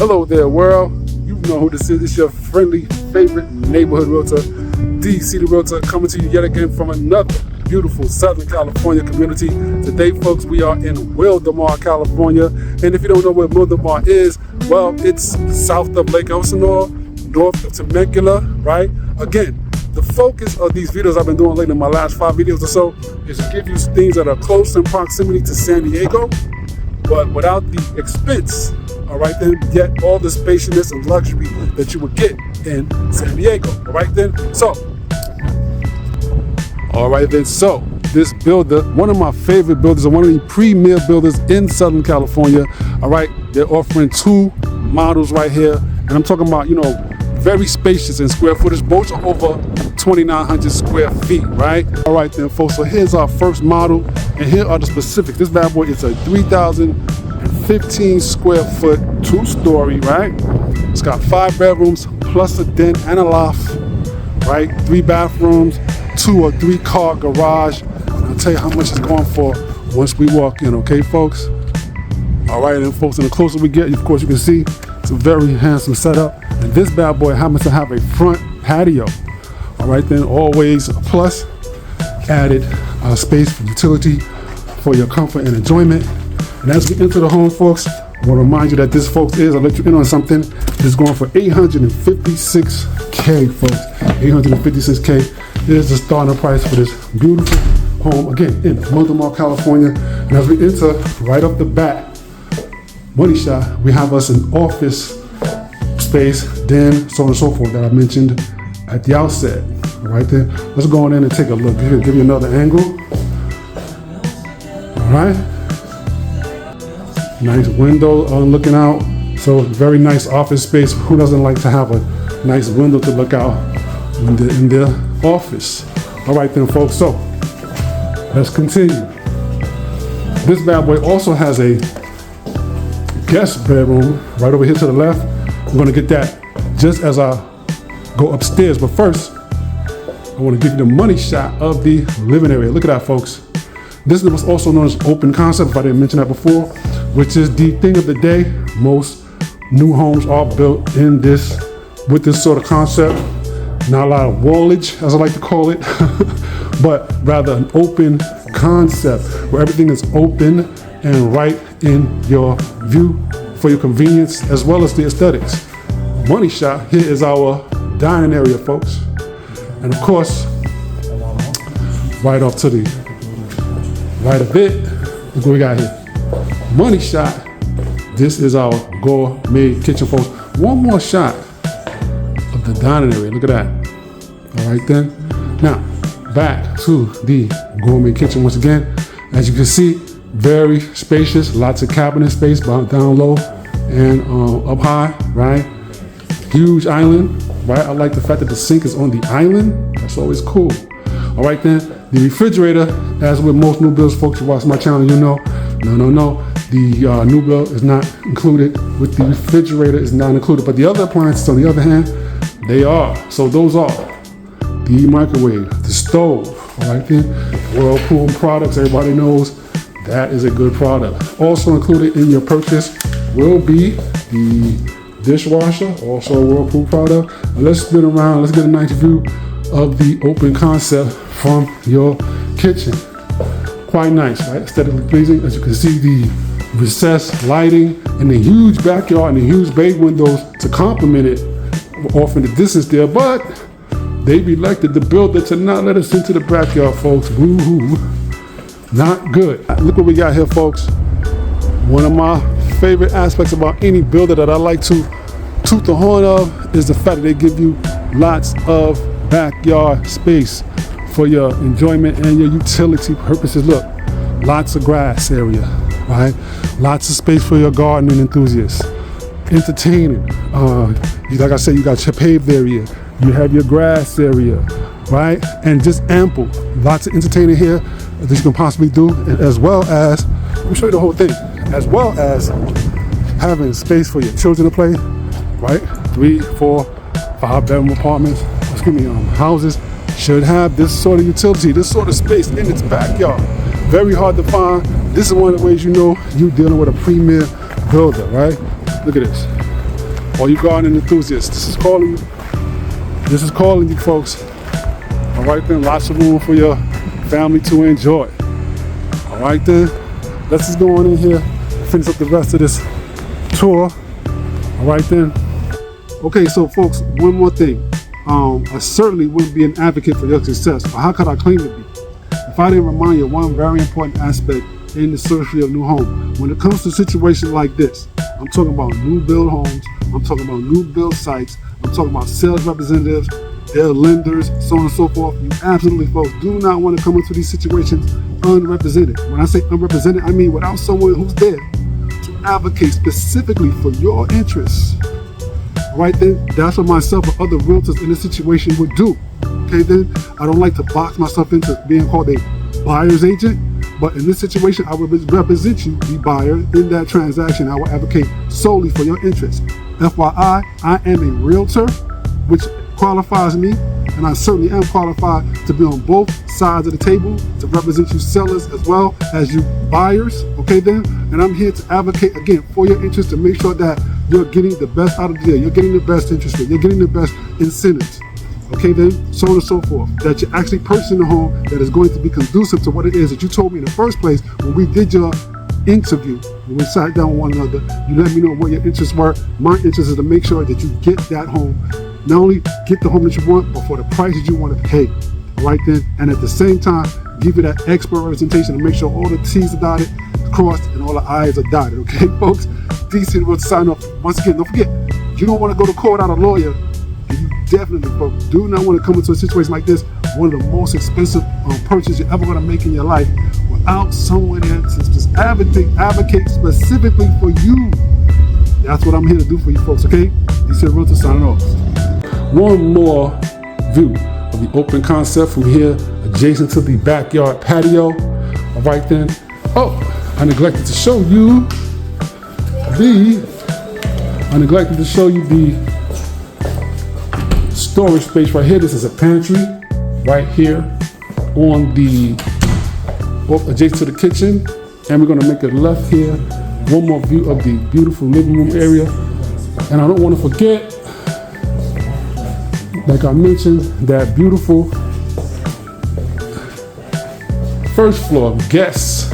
Hello there, world. You know who this is. It's your friendly, favorite neighborhood realtor, DC the Realtor, coming to you yet again from another beautiful Southern California community. Today, folks, we are in Wildomar, California. And if you don't know where Wildomar is, well, it's south of Lake Elsinore, north of Temecula, right? Again, the focus of these videos I've been doing lately, in my last 5 videos or so, is to give you things that are close in proximity to San Diego, but without the expense, all right then, yet all the spaciousness and luxury that you would get in San Diego, all right then? So, this builder, one of my favorite builders, one of the premier builders in Southern California, all right? They're offering 2 models right here, and I'm talking about, very spacious in square footage. Both are over 2,900 square feet, right? All right then, folks, so here's our first model, and here are the specifics. This bad boy is a 3,015 square foot, 2-story, right? It's got 5 bedrooms, plus a den and a loft, right? 3 bathrooms, 2 or 3 car garage. And I'll tell you how much it's going for once we walk in, okay, folks? All right, and folks, and the closer we get, of course, you can see it's a very handsome setup. And this bad boy happens to have a front patio. All right, then, always a plus, added space for utility for your comfort and enjoyment. And as we enter the home, folks, I want to remind you that this, folks, I'll let you in on something. This is going for $856K, folks. $856K is the starting price for this beautiful home, again, in Wildomar, California. And as we enter, right off the bat, money shot, we have us an office space, den, so on and so forth that I mentioned at the outset. All right then, let's go on in and take a look. Give you another angle. All right. Nice window looking out. So very nice office space. Who doesn't like to have a nice window to look out in their office? All right then, folks, so let's continue. This bad boy also has a guest bedroom right over here to the left. I'm gonna get that just as I go upstairs, but first, I wanna give you the money shot of the living area. Look at that, folks. This is also known as open concept, if I didn't mention that before, which is the thing of the day. Most new homes are built with this sort of concept. Not a lot of wallage, as I like to call it, but rather an open concept where everything is open and right in your view for your convenience as well as the aesthetics. Money shot, here is our dining area, folks. And of course, right off to the right a bit, look what we got here. Money shot, this is our gourmet kitchen, folks. One more shot of the dining area, look at that. All right then. Now, back to the gourmet kitchen once again. As you can see, very spacious, lots of cabinet space down low and up high, right? Huge island, right? I like the fact that the sink is on the island. That's always cool. All right then, the refrigerator, as with most new builds, folks who watch my channel, no. The new build is not included. With the refrigerator is not included, but the other appliances, on the other hand, they are. So those are the microwave, the stove, all right then, Whirlpool products, everybody knows that is a good product. Also included in your purchase will be the dishwasher, also a Whirlpool product. And let's spin around, let's get a nice view of the open concept from your kitchen. Quite nice, right? Aesthetically pleasing. As you can see, the recessed lighting and the huge backyard and the huge bay windows to complement it, offering the distance there, but they've elected the builder to not let us into the backyard, folks. Woo-hoo. Not good. Look what we got here, folks. One of my favorite aspects about any builder that I like to toot the horn of is the fact that they give you lots of backyard space for your enjoyment and your utility purposes. Look, lots of grass area, right? Lots of space for your gardening enthusiasts. Entertaining. Like I said, you got your paved area. You have your grass area, right? And just ample. Lots of entertaining here that you can possibly do, as well as, let me show you the whole thing, as well as having space for your children to play, right? 3, 4, 5 bedroom apartments, houses should have this sort of utility, this sort of space in its backyard. Very hard to find. This is one of the ways you know you're dealing with a premier builder, right? Look at this. all you garden enthusiasts, this is calling you. This is calling you, folks. All right then, lots of room for your family to enjoy. All right then, let's just go on in here and finish up the rest of this tour. All right then. Okay, so folks, one more thing. I certainly wouldn't be an advocate for your success, but how could I claim to be if I didn't remind you of one very important aspect in the search for your new home? When it comes to a situation like this, I'm talking about new build homes, I'm talking about new build sites, I'm talking about sales representatives, their lenders, so on and so forth. You absolutely, folks, do not want to come into these situations unrepresented. When I say unrepresented, I mean without someone who's there to advocate specifically for your interests. Right then, that's what myself or other realtors in this situation would do. Okay then, I don't like to box myself into being called a buyer's agent, but in this situation, I will represent you, the buyer, in that transaction. I will advocate solely for your interests. FYI, I am a realtor, which qualifies me, and I certainly am qualified to be on both sides of the table, to represent you sellers as well as you buyers, okay then? And I'm here to advocate, again, for your interest, to make sure that you're getting the best out of the deal, you're getting the best interest rate, you're getting the best incentives, okay then, so on and so forth, that you're actually purchasing a home that is going to be conducive to what it is that you told me in the first place when we did your interview. When we sat down with one another, you let me know what your interests were. My interest is to make sure that you get that home, not only get the home that you want, but for the prices you want to pay. All right then, and at the same time, give you that expert representation to make sure all the T's are dotted, crossed, and all the I's are dotted. Okay, folks. DC will sign up. Once again, don't forget, you don't want to go to court without a lawyer. And you definitely, folks, do not want to come into a situation like this, one of the most expensive purchases you're ever going to make in your life, without someone there to just advocate specifically for you. That's what I'm here to do for you, folks. Okay, DC Realtor signing off. One more view of the open concept from here, adjacent to the backyard patio. All right then. Oh, I neglected to show you the storage space right here. This is a pantry right here on the adjacent to the kitchen, and we're going to make a left here. One more view of the beautiful living room area, and I don't want to forget, like I mentioned, that beautiful first floor guest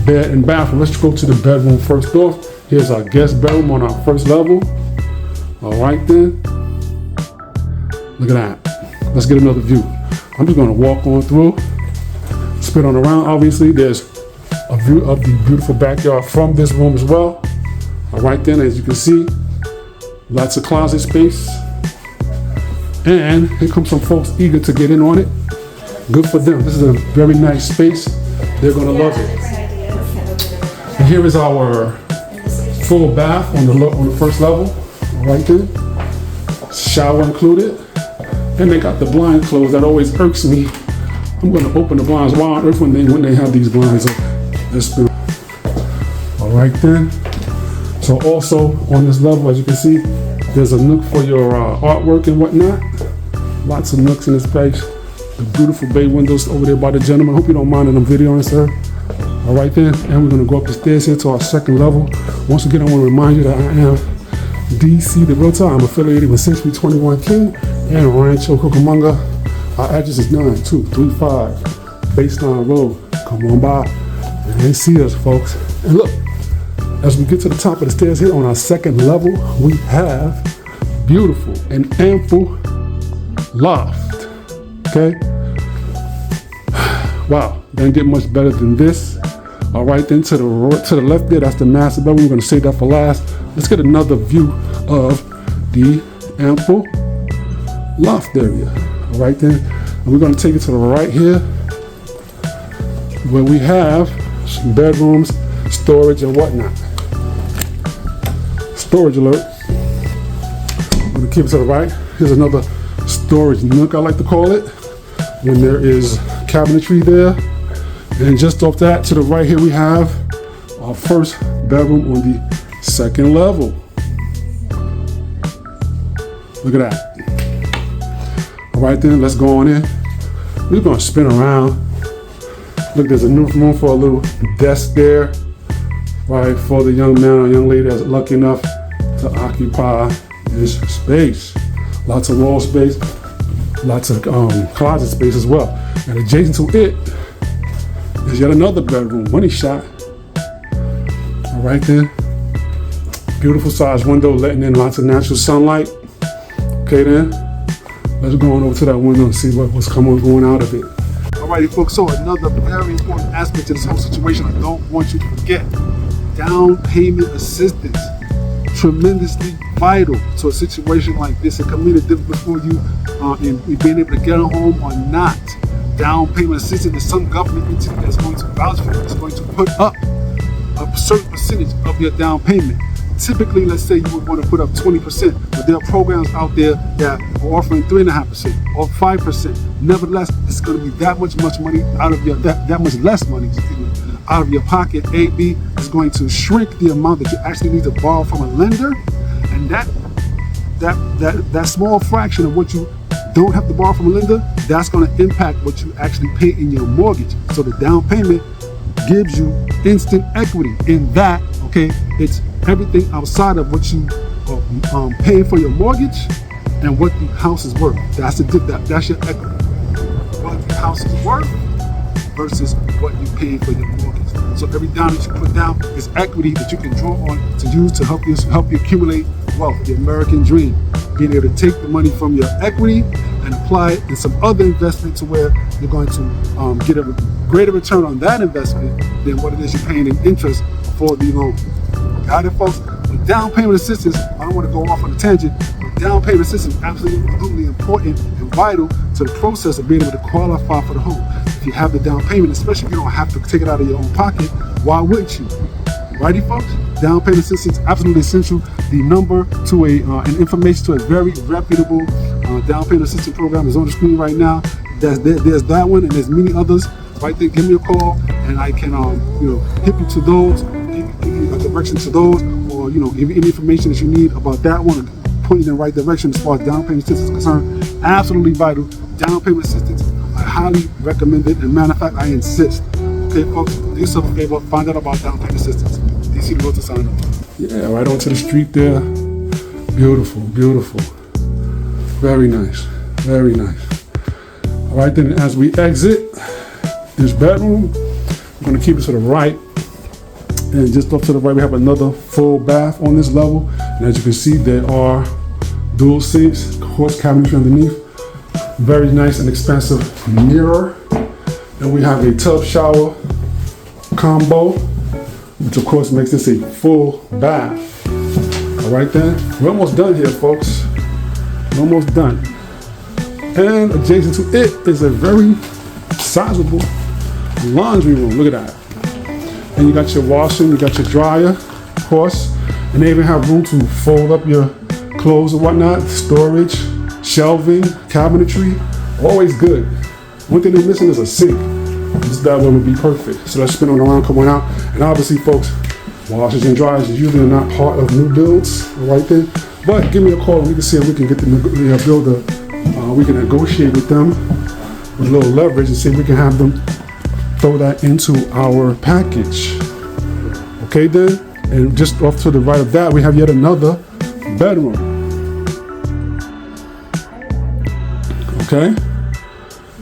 bed and bathroom. Let's go to the bedroom first off. Here's our guest bedroom on our first level. All right then. Look at that. Let's get another view. I'm just gonna walk on through, spin on around. Obviously, there's a view of the beautiful backyard from this room as well. All right then, as you can see, lots of closet space. And here comes some folks eager to get in on it. Good for them. This is a very nice space. They're gonna love it. And here is our full bath on the first level, right there. Shower included, and they got the blind closed. That always irks me. I'm going to open the blinds. Why on earth when they have these blinds open? Let's do it. All right then. So also on this level, as you can see, there's a nook for your artwork and whatnot. Lots of nooks in this space. The beautiful bay windows over there by the gentleman. I hope you don't mind that I'm videoing, sir. All right then, and we're gonna go up the stairs here to our second level. Once again, I want to remind you that I am DC the Realtor. I'm affiliated with Century 21 King and Rancho Cucamonga. Our address is 9235 Baseline Road. Come on by and see us, folks. And look, as we get to the top of the stairs here on our second level, we have beautiful and ample loft. Okay. Wow, doesn't get much better than this. All right, then to the left there, that's the master bedroom. We're going to save that for last. Let's get another view of the ample loft area. All right, then, and we're going to take it to the right here, where we have some bedrooms, storage, and whatnot. Storage alert. I'm going to keep it to the right. Here's another storage nook, I like to call it, when there is cabinetry there. And just off that, to the right here, we have our first bedroom on the second level. Look at that. All right then, let's go on in. We're gonna spin around. Look, there's a new room for a little desk there, right, for the young man or young lady that's lucky enough to occupy this space. Lots of wall space, lots of closet space as well. And adjacent to it is yet another bedroom, money shot. All right then. Beautiful size window, letting in lots of natural sunlight. Okay then, let's go on over to that window and see what's going out of it. Alrighty folks, so another very important aspect to this whole situation I don't want you to forget. Down payment assistance. Tremendously vital to a situation like this. It can mean a difference for you in being able to get a home or not. Down payment assistance is some government entity that's going to vouch for you. It's going to put up a certain percentage of your down payment. Typically, let's say you would want to put up 20%, but there are programs out there that are offering 3.5% or 5%. Nevertheless, it's going to be that much money out of your that much less money, out of your pocket. AB is going to shrink the amount that you actually need to borrow from a lender, and that small fraction of what you don't have to borrow from a lender, that's going to impact what you actually pay in your mortgage. So the down payment gives you instant equity in that. Okay, it's everything outside of what you paying for your mortgage and what the house is worth. That's your equity. What the house is worth versus what you pay for your mortgage. So every dime that you put down is equity that you can draw on to use to help you accumulate wealth, the American dream. Being able to take the money from your equity and apply it in some other investment to where you're going to get a greater return on that investment than what it is you're paying in interest for the loan. Got it, folks? With down payment assistance, I don't want to go off on a tangent, but down payment assistance is absolutely important and vital to the process of being able to qualify for the home. If you have the down payment, especially if you don't have to take it out of your own pocket, why wouldn't you? Righty, folks? Down payment assistance is absolutely essential. The number to and information to a very reputable down payment assistance program is on the screen right now. There's that one, and there's many others. Right there, give me a call, and I can hit you to those, give you a direction to those, or give you any information that you need about that one, and point you in the right direction as far as down payment assistance is concerned. Absolutely vital. Down payment assistance, I highly recommend it, and matter of fact, I insist. Okay, folks, do yourself a favor, find out about down payment assistance. DC Realtor sign up. Yeah, right onto the street there. Beautiful, beautiful. Very nice, very nice. All right, then as we exit this bedroom, we're going to keep it to the right, and just off to the right we have another full bath on this level, and as you can see there are dual sinks, quartz cabinetry underneath, very nice and expensive mirror, and we have a tub shower combo, which of course makes this a full bath. All right then, we're almost done here, folks. We're almost done, and adjacent to it is a very sizable laundry room. Look at that. And you got your washing, you got your dryer, of course, and they even have room to fold up your clothes and whatnot, storage, shelving, cabinetry, always good. One thing they're missing is a sink. That one would be perfect. So let's spin on around, come on out. And obviously, folks, washers and dryers usually are not part of new builds, right there. But give me a call and we can see if we can get the builder, we can negotiate with them with a little leverage and see if we can have them throw that into our package. Okay then, and just off to the right of that, we have yet another bedroom. Okay,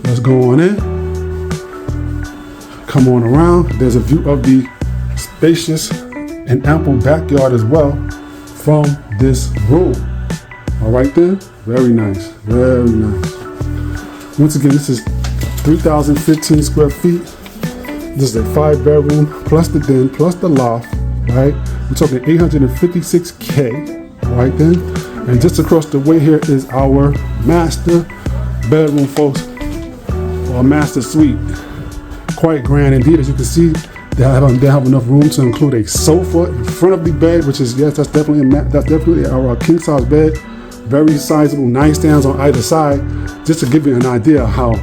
let's go on in. Come on around. There's a view of the spacious and ample backyard as well from this room. All right then, very nice, very nice. Once again, this is 3,015 square feet. This is a 5-bedroom plus the den plus the loft, right? We're talking 856K, right then. And just across the way here is our master bedroom, folks, or master suite. Quite grand indeed. As you can see, they have enough room to include a sofa in front of the bed, which is, yes, that's definitely our king size bed. Very sizable nightstands on either side, just to give you an idea of how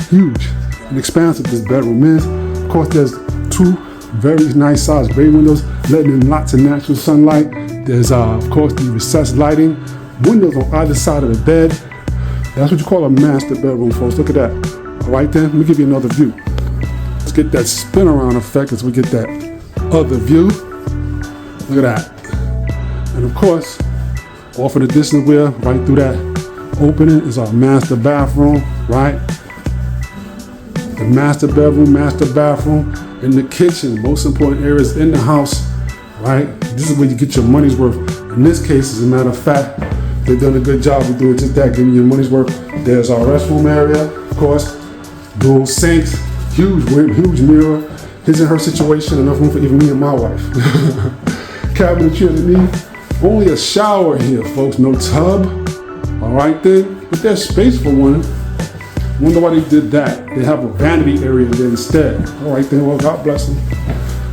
huge and expansive this bedroom is. Of course, there's 2 very nice sized bay windows letting in lots of natural sunlight. There's of course the recessed lighting, windows on either side of the bed. That's what you call a master bedroom, folks. Look at that. All right then, let me give you another view. Let's get that spin around effect as we get that other view. Look at that. And of course, off in the distance where, right through that opening is our master bathroom, right? The master bedroom, master bathroom, and the kitchen, most important areas in the house, right? This is where you get your money's worth. In this case, as a matter of fact, they've done a good job of doing just that, giving you your money's worth. There's our restroom area, of course, dual sinks, huge mirror. His and her situation, enough room for even me and my wife. Cabinetry underneath. Only a shower here, folks, no tub. All right then, but there's space for one. Wonder why they did that. They have a vanity area there instead. All right then, well, God bless them.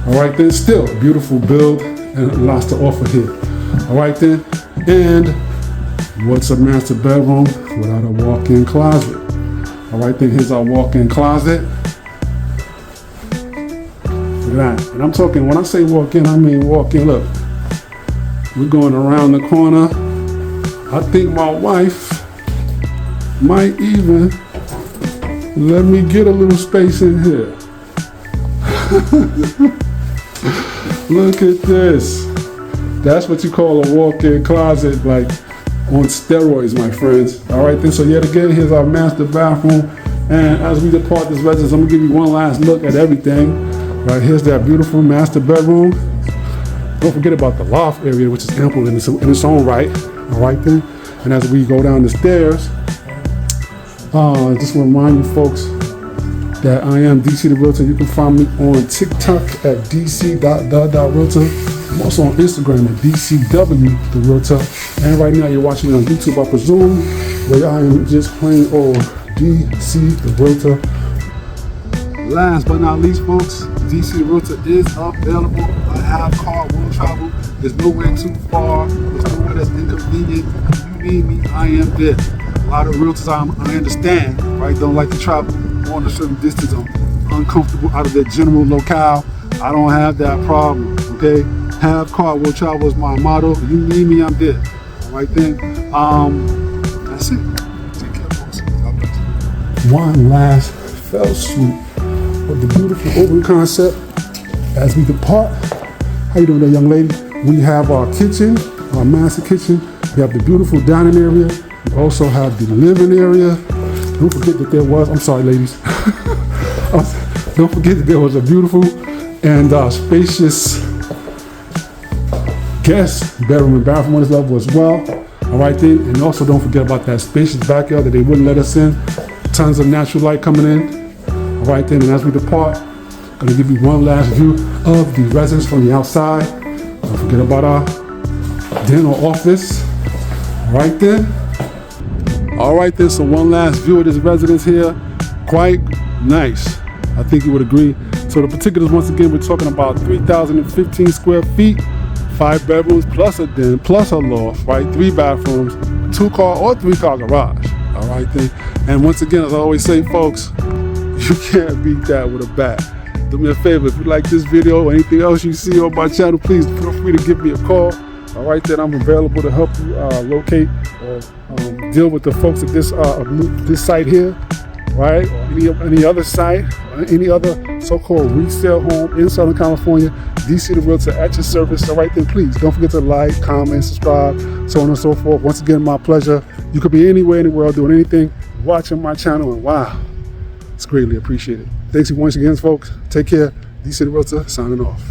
All right then, still a beautiful build and lots to offer here. All right then, and what's a master bedroom without a walk-in closet? All right then, here's our walk-in closet. Look at that. And I'm talking, when I say walk-in, I mean walk-in. Look, we're going around the corner. I think my wife might even let me get a little space in here. Look at this. That's what you call a walk-in closet, like on steroids, my friends. All right then, so yet again, here's our master bathroom. And as we depart this residence, I'm gonna give you one last look at everything. Right, here's that beautiful master bedroom. Don't forget about the loft area, which is ample in its own right. All right then, and as we go down the stairs, just want to remind you folks that I am DC the Realtor. You can find me on TikTok at dc.the.realtor. I'm also on Instagram at DCW the Realtor. And right now you're watching on YouTube, I presume, where I am just plain old DC the Realtor. Last but not least, folks, DC the Realtor is available. I have car, will travel. There's nowhere too far. There's nowhere that's inconvenient. If you need me, I am there. A lot of realtors, I understand, right, don't like to travel on a certain distance. I'm uncomfortable out of their general locale. I don't have that problem, okay? Have car, will travel is my motto. If you need me, I'm there. All right then. That's it. Take care, folks. God bless. One last fell swoop of the beautiful open concept as we depart. How you doing there, young lady? We have our kitchen, our master kitchen. We have the beautiful dining area. We also have the living area. Don't forget that there was, I'm sorry ladies. Don't forget that there was a beautiful and spacious guest bedroom and bathroom on this level as well. All right then, and also don't forget about that spacious backyard that they wouldn't let us in. Tons of natural light coming in. All right then, and as we depart, I'm gonna give you one last view of the residence from the outside. Don't forget about our den or office. All right then. All right then, so one last view of this residence here. Quite nice. I think you would agree. So the particulars, once again, we're talking about 3,015 square feet, 5 bedrooms, plus a den, plus a loft, right? 3 bathrooms, 2-car or 3-car garage. All right then. And once again, as I always say, folks, you can't beat that with a bat. Do me a favor, if you like this video or anything else you see on my channel, please feel free to give me a call. All right then, I'm available to help you locate or deal with the folks at this site here, right? Or any other site, or any other so-called resale home in Southern California. DC the Realtor at your service. All right then, please don't forget to like, comment, subscribe, so on and so forth. Once again, my pleasure. You could be anywhere in the world doing anything, watching my channel, and wow, it's greatly appreciated. Thanks once again, folks. Take care. DC the Realtor signing off.